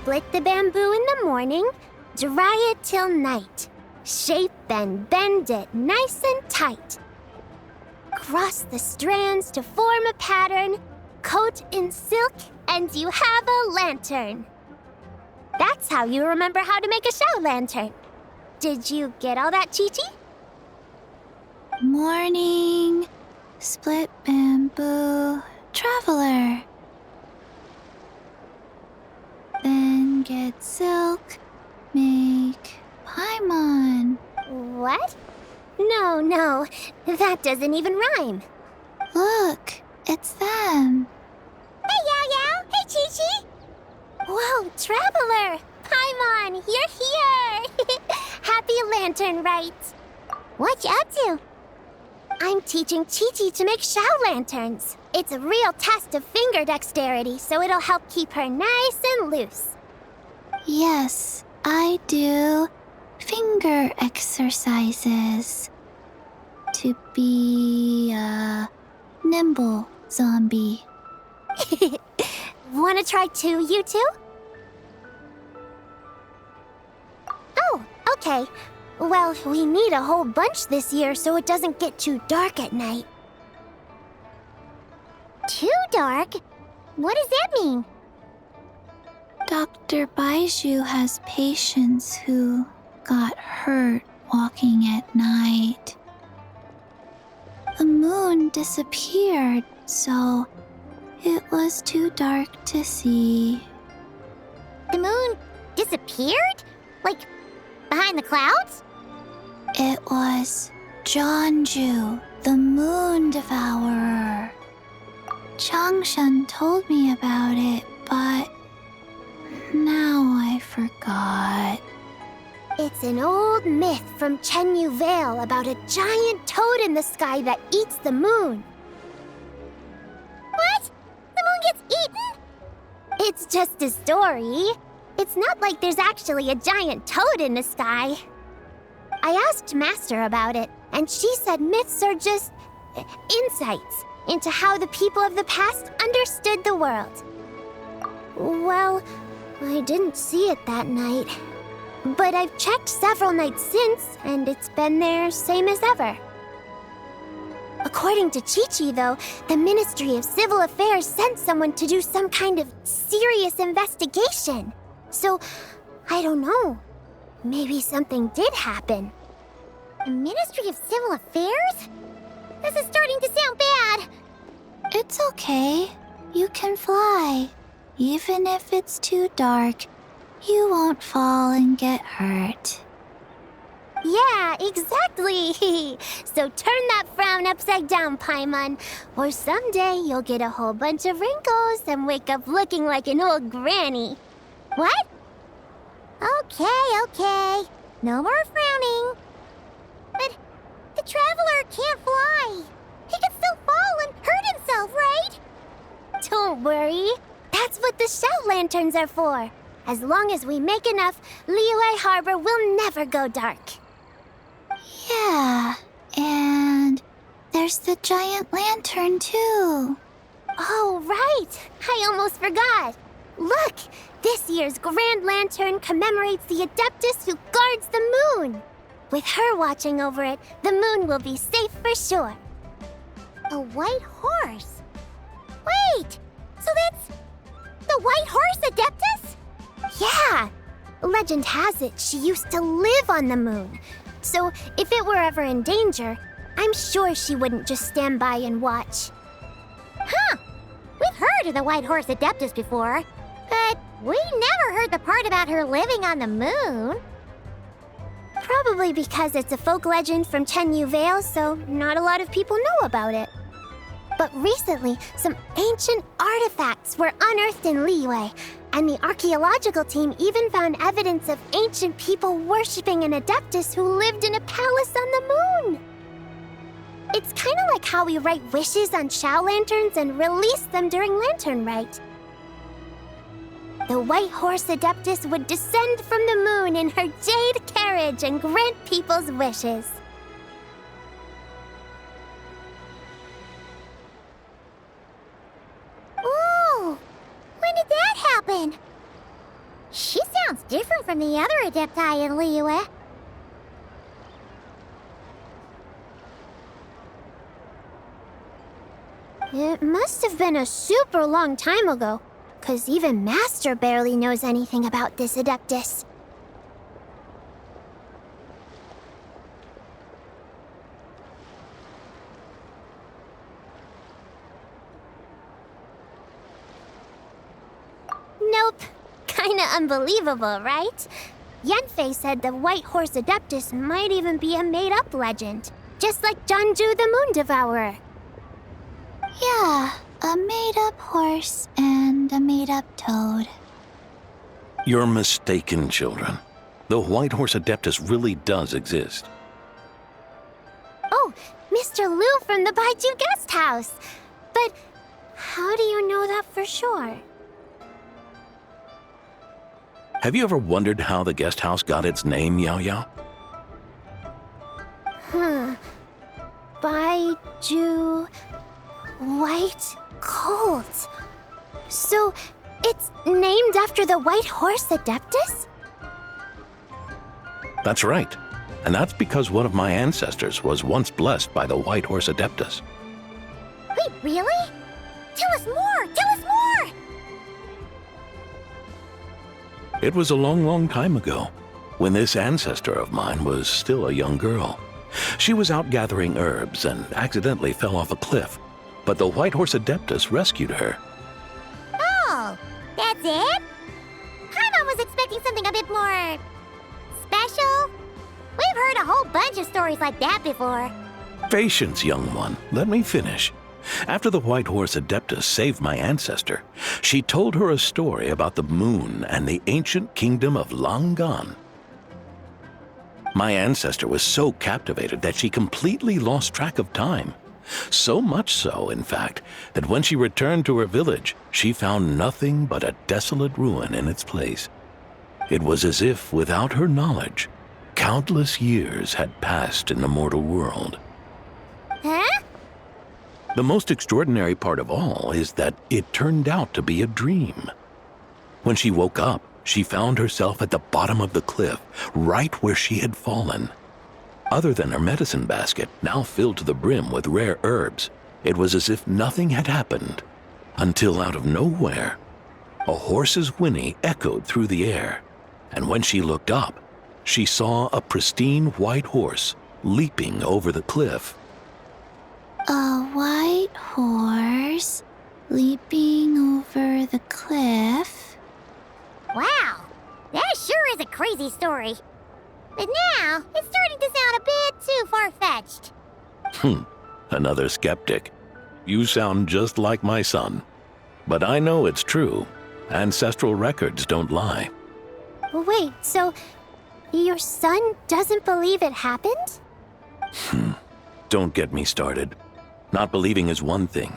Split the bamboo in the morning, dry it till night. Shape and bend it nice and tight. Cross the strands to form a pattern, coat in silk, and you have a lantern. That's how you remember how to make a show lantern. Did you get all that, Chi-Chi? Morning, split bamboo, traveler. Then get silk, make paimon. What? No, that doesn't even rhyme. Look, it's them. Hey, Yao Yao! Hey, Chi-Chi! Whoa, Traveler! Paimon, you're here! Happy lantern rites. What you up to? I'm teaching Chi-Chi to make show lanterns. It's a real test of finger dexterity, so it'll help keep her nice and loose. Yes, I do finger exercises to be a nimble zombie. Wanna try too, you two? Oh, okay. Well, we need a whole bunch this year so it doesn't get too dark at night. Too dark? What does that mean? Dr. Baiju has patients who got hurt walking at night. The moon disappeared, so it was too dark to see. The moon disappeared? Like, behind the clouds? It was Jeonju, the moon devourer. Changshan told me about it, but now I forgot. It's an old myth from Chenyu Vale about a giant toad in the sky that eats the moon. What? The moon gets eaten? It's just a story. It's not like there's actually a giant toad in the sky. I asked Master about it, and she said myths are just insights into how the people of the past understood the world. Well, I didn't see it that night. But I've checked several nights since, and it's been there same as ever. According to Chi-Chi, though, the Ministry of Civil Affairs sent someone to do some kind of serious investigation. So, I don't know. Maybe something did happen. The Ministry of Civil Affairs? This is starting to sound bad. It's okay. You can fly. Even if it's too dark, you won't fall and get hurt. Yeah, exactly. So turn that frown upside down, Paimon, or someday you'll get a whole bunch of wrinkles and wake up looking like an old granny. What? Okay. No more frowning. But the Traveler can't fly. He can still fall and hurt himself, right? Don't worry. That's what the show lanterns are for. As long as we make enough, Liyue Harbor will never go dark. Yeah, and there's the giant lantern too. Oh, right! I almost forgot. Look! This year's Grand Lantern commemorates the Adeptus who guards the moon. With her watching over it, the moon will be safe for sure. A white horse? Wait! So that's the White Horse Adeptus? Yeah! Legend has it she used to live on the moon. So if it were ever in danger, I'm sure she wouldn't just stand by and watch. Huh! We've heard of the White Horse Adeptus before, but we never heard the part about her living on the moon. Probably because it's a folk legend from Chenyu Vale, so not a lot of people know about it. But recently, some ancient artifacts were unearthed in Liyue, and the archaeological team even found evidence of ancient people worshipping an Adeptus who lived in a palace on the moon. It's kind of like how we write wishes on show lanterns and release them during Lantern Rite. The White Horse Adeptus would descend from the moon in her jade carriage and grant people's wishes. Ooh! When did that happen? different from the other Adepti in Liyue. It must have been a super long time ago, 'cause even Master barely knows anything about this Adeptus. Nope. Kinda unbelievable, right? Yenfei said the White Horse Adeptus might even be a made-up legend, just like Janju the Moon Devourer. Yeah, a made-up horse and a made-up toad. You're mistaken, children. The White Horse Adeptus really does exist. Oh, Mr. Liu from the Baiju Guest House. But how do you know that for sure? Have you ever wondered how the guest house got its name, Yao Yao? Baiju... White Colt. So, it's named after the White Horse Adeptus? That's right. And that's because one of my ancestors was once blessed by the White Horse Adeptus. Wait, really? Tell us more! Tell us more! It was a long, long time ago, when this ancestor of mine was still a young girl. She was out gathering herbs and accidentally fell off a cliff, but the White Horse Adeptus rescued her. Oh, that's it? Paimon was expecting something a bit more... special? We've heard a whole bunch of stories like that before. Patience, young one. Let me finish. After the White Horse Adeptus saved my ancestor, she told her a story about the moon and the ancient kingdom of Long Gone. My ancestor was so captivated that she completely lost track of time. So much so, in fact, that when she returned to her village, she found nothing but a desolate ruin in its place. It was as if, without her knowledge, countless years had passed in the mortal world. Huh? The most extraordinary part of all is that it turned out to be a dream. When she woke up, she found herself at the bottom of the cliff, right where she had fallen. Other than her medicine basket, now filled to the brim with rare herbs, it was as if nothing had happened, until out of nowhere, a horse's whinny echoed through the air, and when she looked up, she saw a pristine white horse leaping over the cliff. A white horse leaping over the cliff? Wow, that sure is a crazy story. But now, it's starting to sound a bit too far-fetched. Another skeptic. You sound just like my son. But I know it's true. Ancestral records don't lie. Wait, so your son doesn't believe it happened? Don't get me started. Not believing is one thing,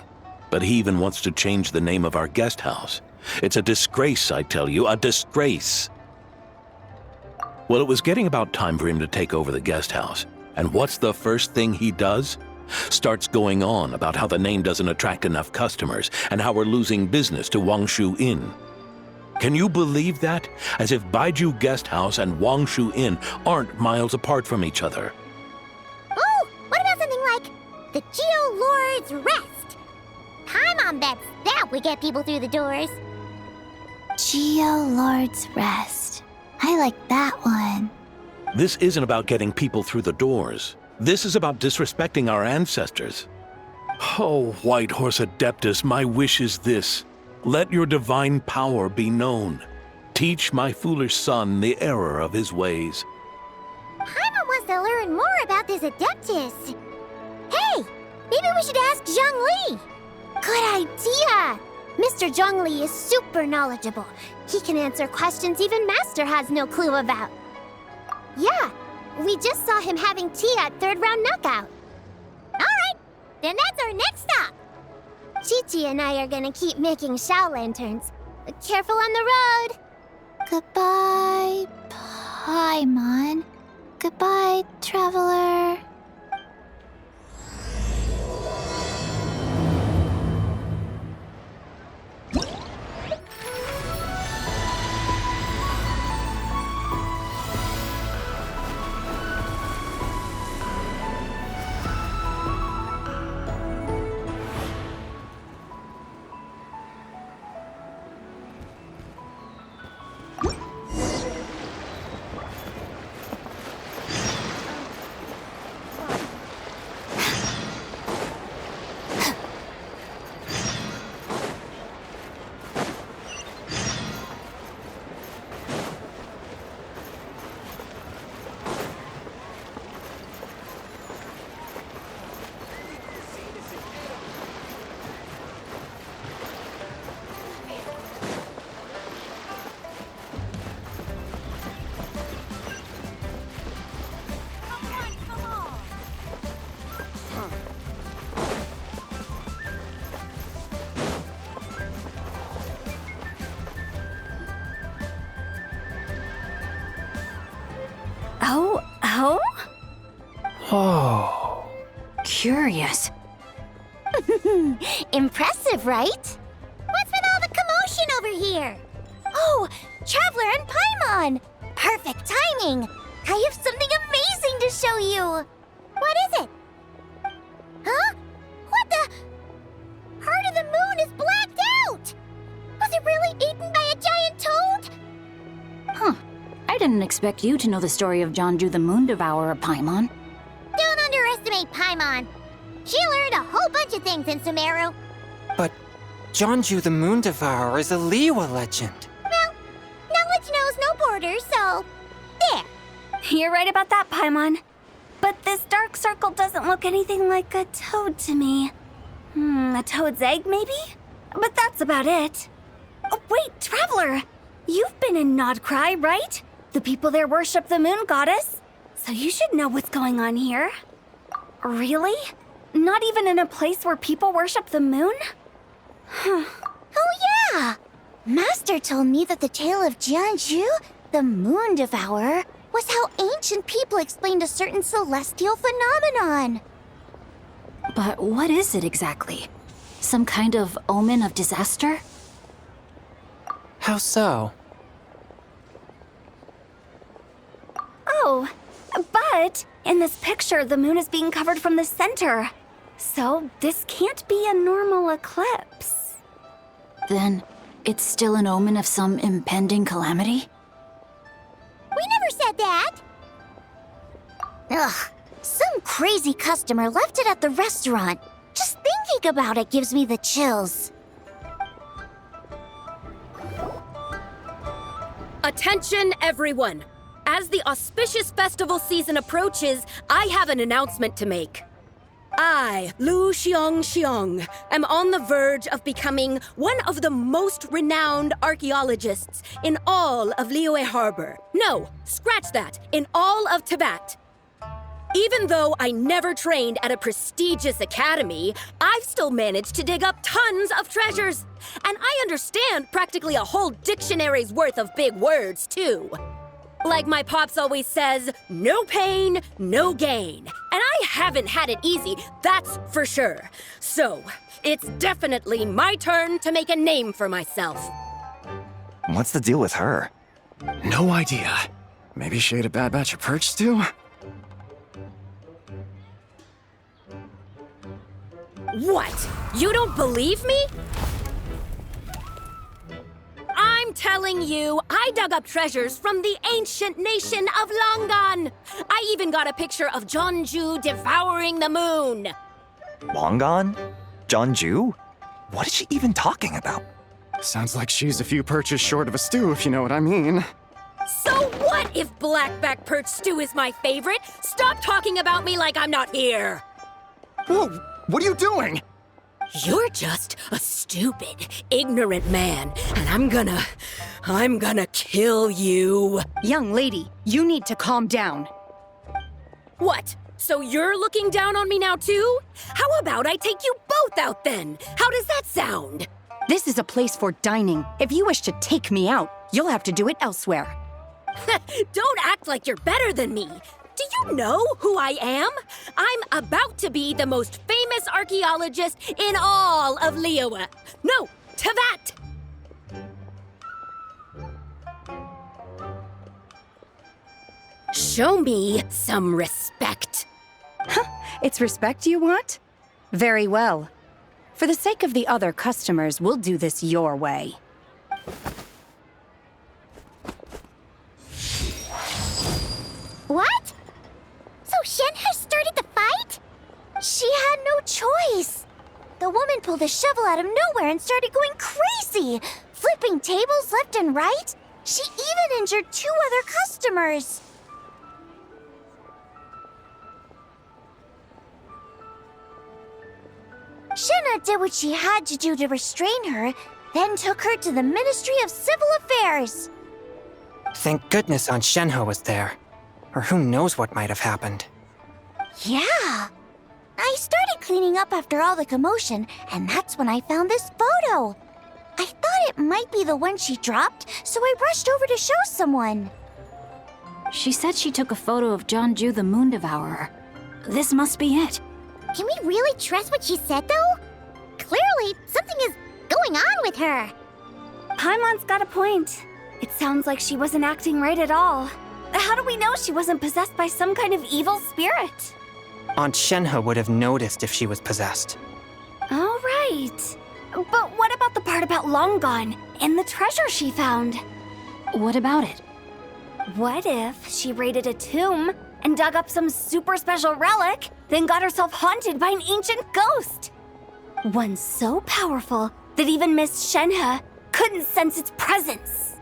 but he even wants to change the name of our guest house. It's a disgrace, I tell you, a disgrace. Well, it was getting about time for him to take over the guest house. And what's the first thing he does? Starts going on about how the name doesn't attract enough customers and how we're losing business to Wangshu Inn. Can you believe that? As if Baiju Guest House and Wangshu Inn aren't miles apart from each other. Oh, what about something like the Geo Lord's Rest? Paimon bets that we get people through the doors. Geo Lord's Rest. I like that one. This isn't about getting people through the doors. This is about disrespecting our ancestors. Oh, White Horse Adeptus, my wish is this. Let your divine power be known. Teach my foolish son the error of his ways. Paimon wants to learn more about this Adeptus. Hey, maybe we should ask Zhang Li. Good idea. Mr. Zhang Li is super knowledgeable. He can answer questions even Master has no clue about. Yeah, we just saw him having tea at third round knockout. All right, then that's our next stop. Chi-Chi and I are gonna keep making Shao lanterns. Careful on the road. Goodbye, Paimon. Goodbye, traveler. Oh? Oh. Curious. Impressive, right? What's with all the commotion over here? Oh, Traveler and Paimon! Perfect timing! I have something amazing to show you! What is it? Huh? What the? Heart of the Moon is blacked out! Was it really eaten by a giant toad? Huh. I didn't expect you to know the story of Jonju the Moon Devourer, Paimon. Don't underestimate Paimon. She learned a whole bunch of things in Sumeru. But Jonju the Moon Devourer is a Liyue legend. Well, knowledge knows no borders, so... there. You're right about that, Paimon. But this dark circle doesn't look anything like a toad to me. A toad's egg, maybe? But that's about it. Oh, wait, Traveler! You've been in Nodcry, right? The people there worship the moon goddess. So you should know what's going on here. Really? Not even in a place where people worship the moon? Oh yeah! Master told me that the tale of Jianzhu, the Moon Devourer, was how ancient people explained a certain celestial phenomenon. But what is it exactly? Some kind of omen of disaster? How so? Oh, but in this picture, the moon is being covered from the center. So this can't be a normal eclipse. Then it's still an omen of some impending calamity? We never said that! Ugh, some crazy customer left it at the restaurant. Just thinking about it gives me the chills. Attention, everyone! As the auspicious festival season approaches, I have an announcement to make. I, Lu Xiong, am on the verge of becoming one of the most renowned archaeologists in all of Liyue Harbor. No, scratch that, in all of Tibet. Even though I never trained at a prestigious academy, I've still managed to dig up tons of treasures. And I understand practically a whole dictionary's worth of big words, too. Like my pops always says, no pain, no gain. And I haven't had it easy, that's for sure. So, it's definitely my turn to make a name for myself. What's the deal with her? No idea. Maybe she ate a bad batch of perch stew? What? You don't believe me? I'm telling you, I dug up treasures from the ancient nation of Longan. I even got a picture of Jonju devouring the moon. Long gone? Jonju? What is she even talking about? Sounds like she's a few perches short of a stew, if you know what I mean. So what if blackback perch stew is my favorite? Stop talking about me like I'm not here. Whoa, what are you doing? You're just a stupid, ignorant man, and I'm gonna kill you. Young lady, you need to calm down. What? So you're looking down on me now too? How about I take you both out then? How does that sound? This is a place for dining. If you wish to take me out, you'll have to do it elsewhere. Don't act like you're better than me. Do you know who I am? I'm about to be the most famous archaeologist in all of Liyue. No, Tibet! Show me some respect. It's respect you want? Very well. For the sake of the other customers, we'll do this your way. What? So Shen has started the fight? She had no choice. The woman pulled a shovel out of nowhere and started going crazy, flipping tables left and right. She even injured 2 other customers. Shenna did what she had to do to restrain her, then took her to the Ministry of Civil Affairs. Thank goodness Aunt Shenhe was there. Or who knows what might have happened. Yeah. I started cleaning up after all the commotion, and that's when I found this photo. I thought it might be the one she dropped, so I rushed over to show someone. She said she took a photo of Jeonju the Moon Devourer. This must be it. Can we really trust what she said, though? Clearly, something is going on with her. Paimon's got a point. It sounds like she wasn't acting right at all. How do we know she wasn't possessed by some kind of evil spirit? Aunt Shenhe would have noticed if she was possessed. All right. But what about the part about Long Gone and the treasure she found? What about it? What if she raided a tomb and dug up some super special relic, then got herself haunted by an ancient ghost? One so powerful that even Miss Shenhe couldn't sense its presence.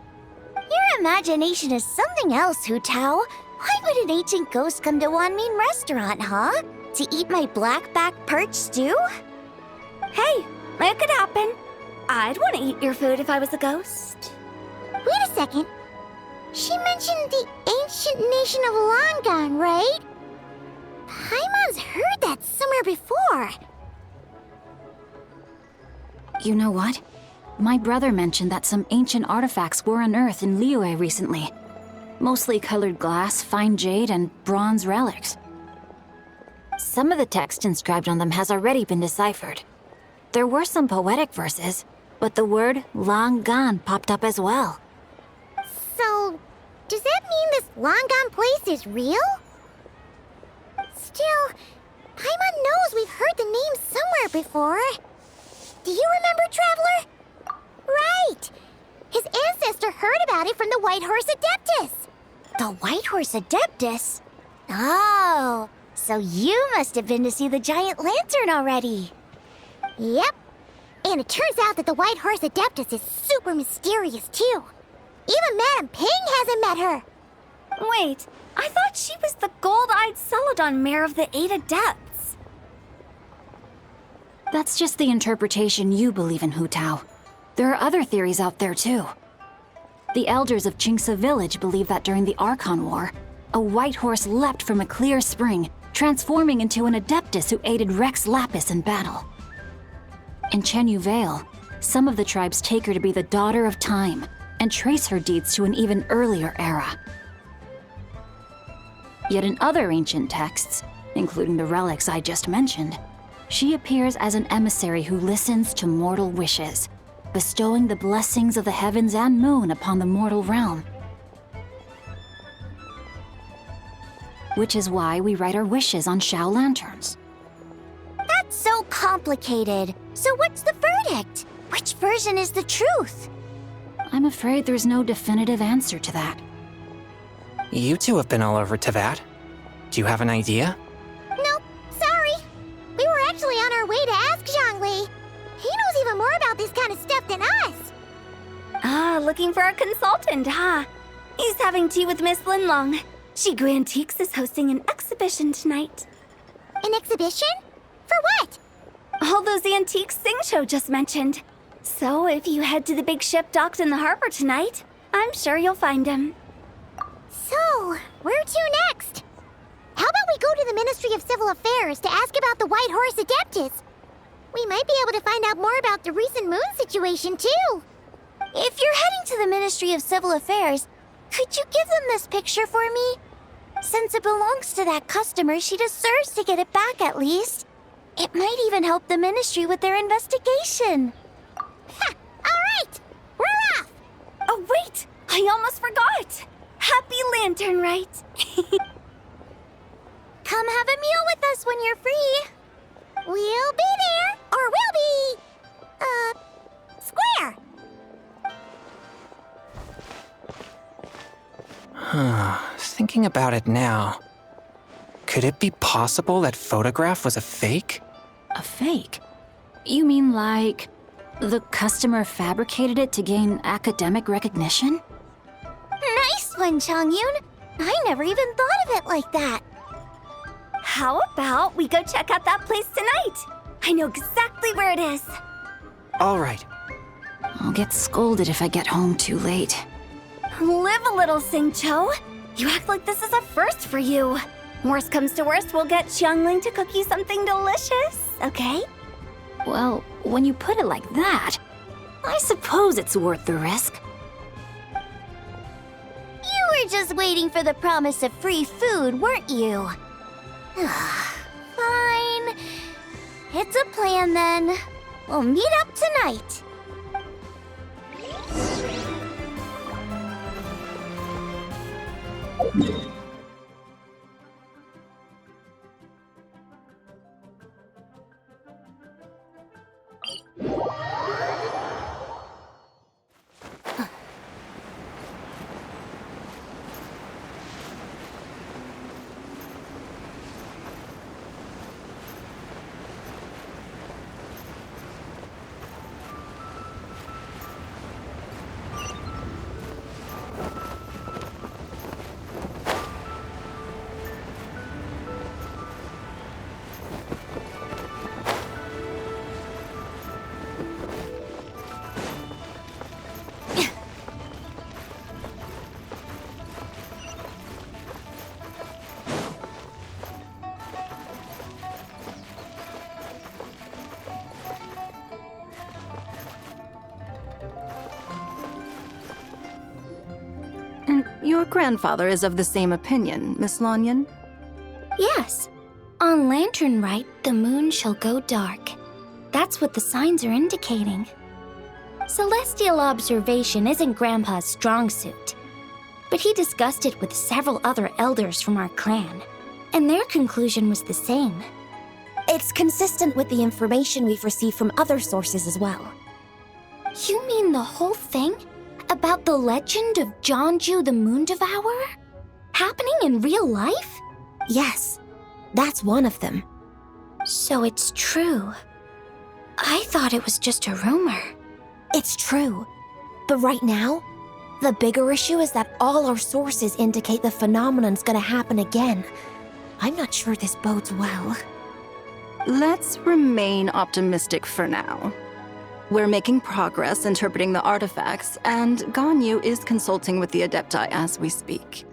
Your imagination is something else, Hu Tao. Why would an ancient ghost come to Wanmin restaurant, huh? To eat my blackback perch stew? Hey, it could happen. I'd want to eat your food if I was a ghost. Wait a second. She mentioned the ancient nation of Longon, right? Paimon's heard that somewhere before. You know what? My brother mentioned that some ancient artifacts were unearthed in Liyue recently. Mostly colored glass, fine jade, and bronze relics. Some of the text inscribed on them has already been deciphered. There were some poetic verses, but the word long gone popped up as well. So, does that mean this Longon place is real? Still, Paimon knows we've heard the name somewhere before. Do you remember, Traveler? Right! His ancestor heard about it from the White Horse Adeptus. The White Horse Adeptus? Oh, so you must have been to see the giant lantern already. Yep. And it turns out that the White Horse Adeptus is super mysterious, too. Even Madame Ping hasn't met her. Wait, I thought she was the gold-eyed Celadon mare of the 8 Adepts. That's just the interpretation you believe in, Hu Tao. There are other theories out there, too. The elders of Qingce village believe that during the Archon War, a white horse leapt from a clear spring, transforming into an Adeptus who aided Rex Lapis in battle. In Chenyu Vale, some of the tribes take her to be the daughter of time and trace her deeds to an even earlier era. Yet in other ancient texts, including the relics I just mentioned, she appears as an emissary who listens to mortal wishes, bestowing the blessings of the heavens and moon upon the mortal realm. Which is why we write our wishes on Shao lanterns. That's so complicated. So what's the verdict? Which version is the truth? I'm afraid there's no definitive answer to that. You two have been all over Tevat. Do you have an idea? Nope, sorry. We were actually on our way to ask Zhongli. He knows even more about this kind of stuff than us. Ah, looking for a consultant, huh? He's having tea with Miss Linlong. Shigu Antiques is hosting an exhibition tonight. An exhibition? For what? All those antiques Sing just mentioned. So if you head to the big ship docked in the harbor tonight, I'm sure you'll find him. So, where to next? How about we go to the Ministry of Civil Affairs to ask about the White Horse Adeptus? We might be able to find out more about the recent moon situation, too. If you're heading to the Ministry of Civil Affairs, could you give them this picture for me? Since it belongs to that customer, she deserves to get it back at least. It might even help the Ministry with their investigation. Ha! All right! We're off! Oh, wait! I almost forgot! Happy Lantern Rite! Come have a meal with us when you're free. We'll be there, or we'll be... square. Thinking about it now, could it be possible that photograph was a fake? A fake? You mean like the customer fabricated it to gain academic recognition? Nice one, Chongyun. I never even thought of it like that. How about we go check out that place tonight? I know exactly where it is. All right. I'll get scolded if I get home too late. Live a little, Sing-Cho. You act like this is a first for you. Worst comes to worst, we'll get Xiangling to cook you something delicious, okay? Well, when you put it like that, I suppose it's worth the risk. You were just waiting for the promise of free food, weren't you? Fine. It's a plan then. We'll meet up tonight. Your grandfather is of the same opinion, Miss Lanyan? Yes. On lanternlit, the moon shall go dark. That's what the signs are indicating. Celestial observation isn't Grandpa's strong suit, but he discussed it with several other elders from our clan, and their conclusion was the same. It's consistent with the information we've received from other sources as well. You mean the whole thing? About the legend of Jeonju the Moon Devourer? Happening in real life? Yes, that's one of them. So it's true. I thought it was just a rumor. It's true. But right now, the bigger issue is that all our sources indicate the phenomenon's gonna happen again. I'm not sure this bodes well. Let's remain optimistic for now. We're making progress interpreting the artifacts, and Ganyu is consulting with the Adepti as we speak.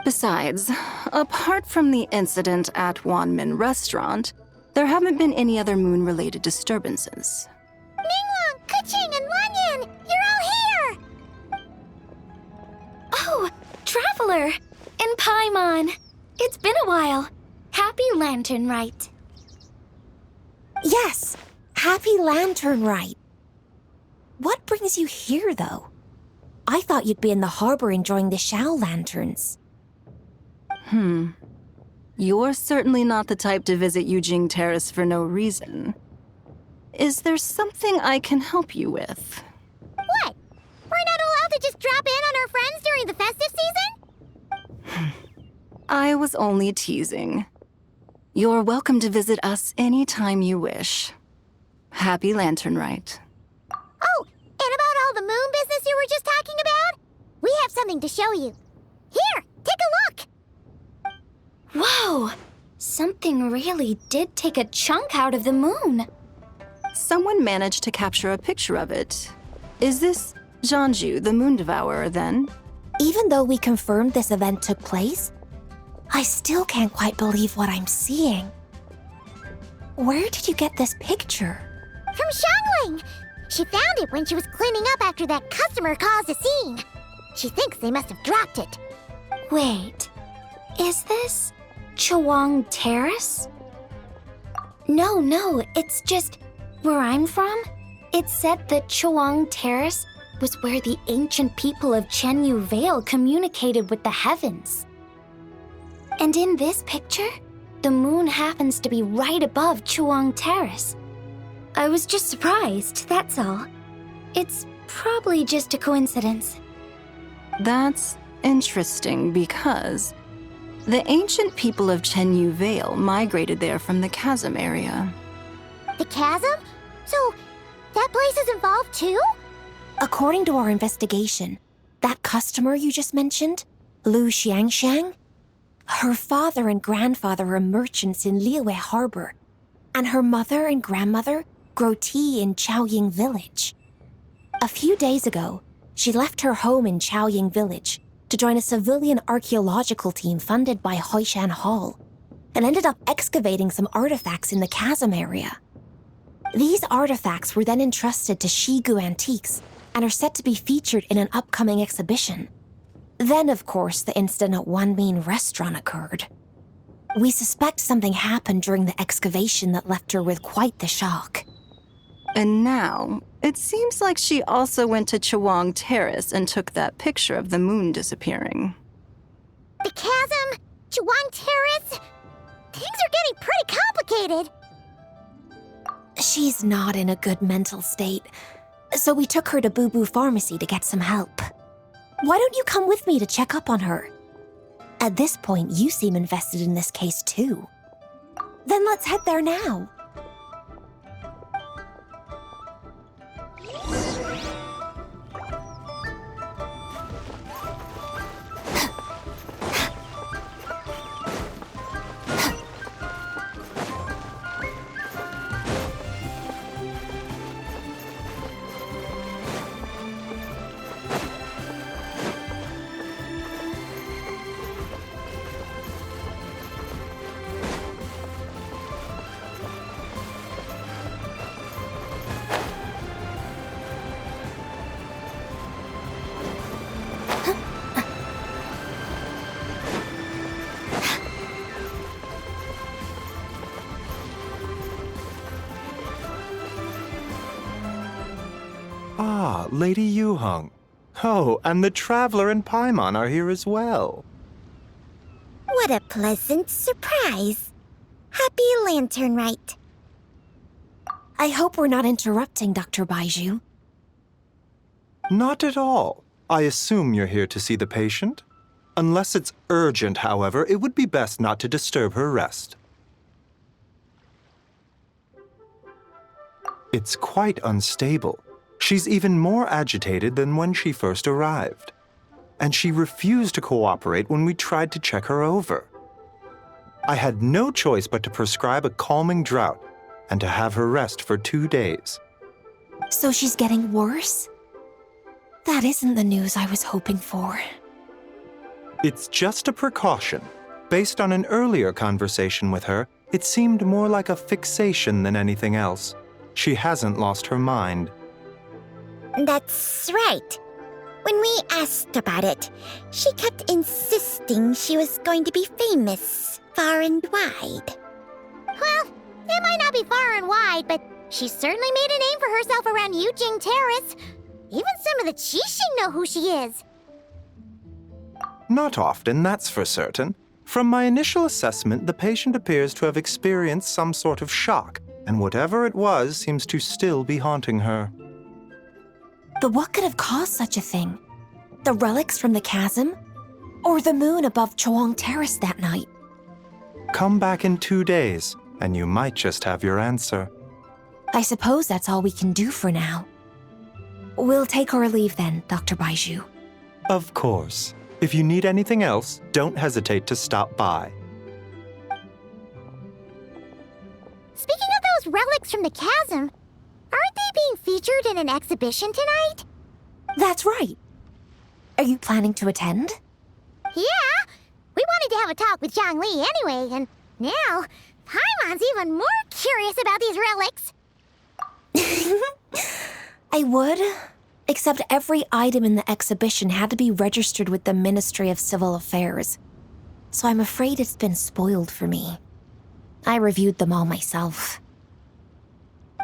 Besides, apart from the incident at Wanmin Restaurant, there haven't been any other moon-related disturbances. Ningguang, Keqing, and Lanyan, you're all here! Oh, Traveler! And Paimon! It's been a while. Happy lanternlit. Yes, happy lanternlit. What brings you here, though? I thought you'd be in the harbor enjoying the Shao lanterns. You're certainly not the type to visit Yujing Terrace for no reason. Is there something I can help you with? What? We're not allowed to just drop in on our friends during the festive season? I was only teasing. You're welcome to visit us anytime you wish. Happy lanternlit. Oh, and about all the moon business you were just talking about? We have something to show you. Here, take a look! Whoa! Something really did take a chunk out of the moon. Someone managed to capture a picture of it. Is this Jeonju, the Moon Devourer, then? Even though we confirmed this event took place, I still can't quite believe what I'm seeing. Where did you get this picture? From Xiangling! She found it when she was cleaning up after that customer caused a scene. She thinks they must have dropped it. Wait, is this Chawang Terrace? No, it's just where I'm from. It said that Chawang Terrace was where the ancient people of Chenyu Vale communicated with the heavens. And in this picture, the moon happens to be right above Chawang Terrace. I was just surprised, that's all. It's probably just a coincidence. That's interesting because the ancient people of Chenyu Vale migrated there from the chasm area. The chasm? So, that place is involved too? According to our investigation, that customer you just mentioned, Lu Xiangxiang, her father and grandfather are merchants in Liyue Harbor, and her mother and grandmother grow tea in Chaoying Village. A few days ago, she left her home in Chaoying Village to join a civilian archaeological team funded by Hoishan Hall, and ended up excavating some artifacts in the chasm area. These artifacts were then entrusted to Shigu Antiques and are set to be featured in an upcoming exhibition. Then, of course, the incident at One Mean restaurant occurred. We suspect something happened during the excavation that left her with quite the shock. And now, it seems like she also went to Chawang Terrace and took that picture of the moon disappearing. The chasm? Chawang Terrace? Things are getting pretty complicated. She's not in a good mental state, so we took her to Boo Boo Pharmacy to get some help. Why don't you come with me to check up on her? At this point, you seem invested in this case too. Then let's head there now. Ah, Lady Yuheng. Oh, and the Traveler and Paimon are here as well. What a pleasant surprise. Happy lanternlit. I hope we're not interrupting, Dr. Baiju. Not at all. I assume you're here to see the patient? Unless it's urgent, however, it would be best not to disturb her rest. It's quite unstable. She's even more agitated than when she first arrived. And she refused to cooperate when we tried to check her over. I had no choice but to prescribe a calming draught and to have her rest for 2 days. So she's getting worse? That isn't the news I was hoping for. It's just a precaution. Based on an earlier conversation with her, it seemed more like a fixation than anything else. She hasn't lost her mind. That's right. When we asked about it, she kept insisting she was going to be famous far and wide. Well, it might not be far and wide, but she certainly made a name for herself around Yujing Terrace. Even some of the Qixing know who she is. Not often, that's for certain. From my initial assessment, the patient appears to have experienced some sort of shock, and whatever it was seems to still be haunting her. But what could have caused such a thing? The relics from the chasm? Or the moon above Chawang Terrace that night? Come back in 2 days, and you might just have your answer. I suppose that's all we can do for now. We'll take our leave then, Dr. Baiju. Of course. If you need anything else, don't hesitate to stop by. Speaking of those relics from the chasm, aren't they being featured in an exhibition tonight? That's right. Are you planning to attend? Yeah! We wanted to have a talk with Zhangli anyway, and now Paimon's even more curious about these relics. I would, except every item in the exhibition had to be registered with the Ministry of Civil Affairs. So I'm afraid it's been spoiled for me. I reviewed them all myself.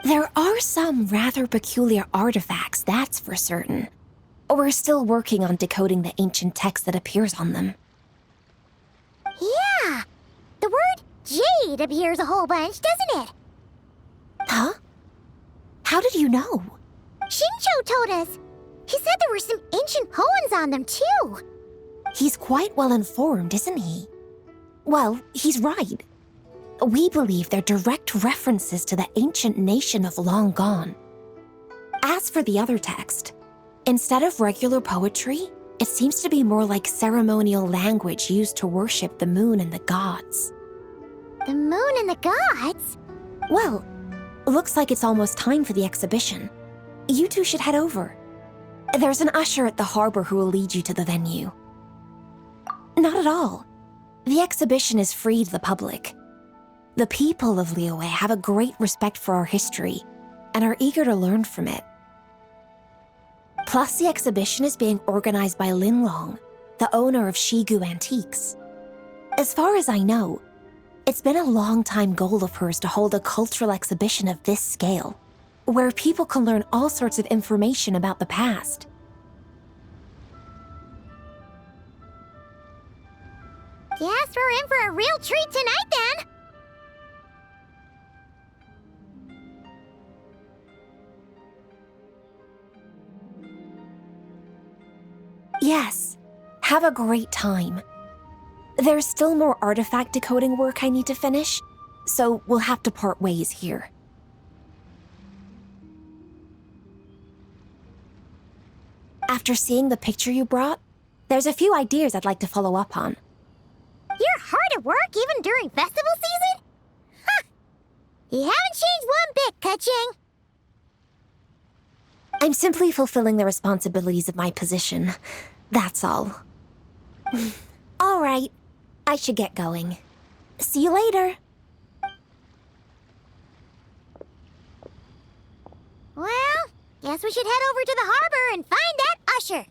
There are some rather peculiar artifacts, that's for certain. We're still working on decoding the ancient text that appears on them. Yeah! The word jade appears a whole bunch, doesn't it? Huh? How did you know? Shincho told us. He said there were some ancient poems on them, too. He's quite well informed, isn't he? Well, he's right. We believe they're direct references to the ancient nation of long gone. As for the other text, instead of regular poetry, it seems to be more like ceremonial language used to worship the moon and the gods. The moon and the gods? Well, looks like it's almost time for the exhibition. You two should head over. There's an usher at the harbor who will lead you to the venue. Not at all. The exhibition is free to the public. The people of Liyue have a great respect for our history and are eager to learn from it. Plus, the exhibition is being organized by Linlong, the owner of Shigu Antiques. As far as I know, it's been a long-time goal of hers to hold a cultural exhibition of this scale, where people can learn all sorts of information about the past. Guess we're in for a real treat tonight, then. Yes, have a great time. There's still more artifact decoding work I need to finish, so we'll have to part ways here. After seeing the picture you brought, there's a few ideas I'd like to follow up on. You're hard at work even during festival season? Huh! You haven't changed one bit, Ka-Ching. I'm simply fulfilling the responsibilities of my position. That's all. All right, I should get going. See you later. Well, guess we should head over to the harbor and find that usher.